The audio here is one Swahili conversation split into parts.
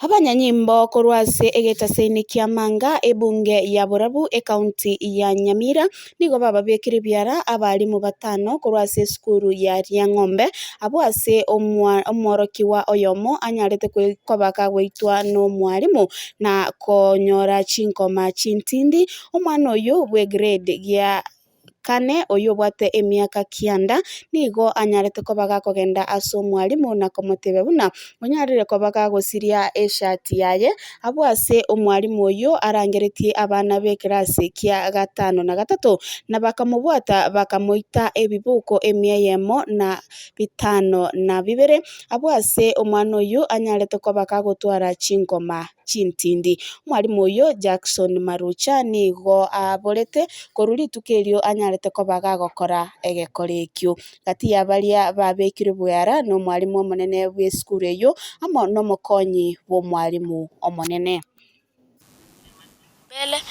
Abanyanyimbo korwase egetaseini kia manga ebunge ya Borabu county ya Nyamira nigo bababekire byara abalimu batano korwase skuru ya Ryang'ombe abwase omworokiwa oyomo anyarete kobaka gweitwa no mwalimu na konyora chinkoma chintindi omwana oyo bwe grade ya kane oyo bwate emiaka kianda nigo anyarete kobaga kogenda aso mwalimu na komotebe buna onyarire kobaga gosiria eshati yaye abwase omwalimu oyo arangeretie abana be class kia gatano na gatatu na bakamubwata bakamoita ebibuko emyeyemo na bitano na bibere abwase omwana oyo anyarete kobaga gotwara chinkoma chintindi mwalimu oyo Jackson Marucha nigo aborete koruri tukerio anyarete kobaga gokora egekorekyo gati yabaria babekire bwara no mwalimu omonene bwe skuru eyo amo no mokonyi bo mwalimu omonene mbele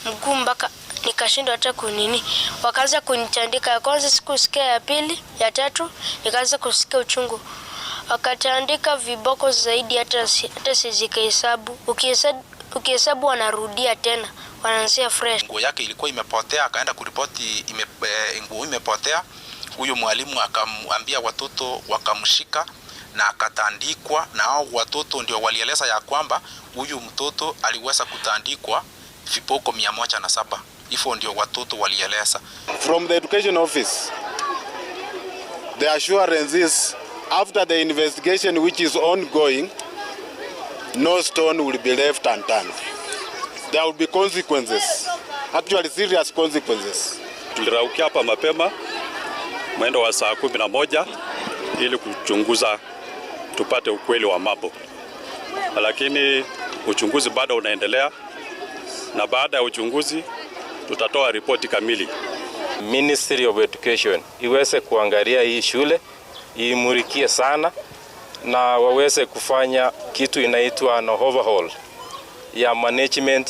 mguu mpaka nikashindwa hata kunini, wakaanza kunitandika. Kwanza sikusikia, ya pili, ya tatu nikaanza kusikia uchungu, wakatandika viboko zaidi hata sizikahesabu. Ukihesabu wanarudia tena, wanaanzia fresh. Nguo yake ilikuwa imepotea, akaenda kuripoti nguo imepotea. Huyo mwalimu akamwambia watoto, wakamshika na akatandikwa, na hao watoto ndio walieleza ya kwamba huyu mtoto aliweza kutandikwa viboko 107. Hivyo ndio watoto walieleza. From the education office, the assurance is after the investigation which is ongoing, no stone will be left unturned. There will be consequences, actually serious consequences. Tuliraukia hapa mapema mwendo wa saa 11 ili kuchunguza tupate ukweli wa mambo, lakini uchunguzi bado unaendelea, na baada ya uchunguzi tutatoa ripoti kamili. Ministry of Education iweze kuangalia hii shule, imurikie sana na waweze kufanya kitu inaitwa overhaul ya management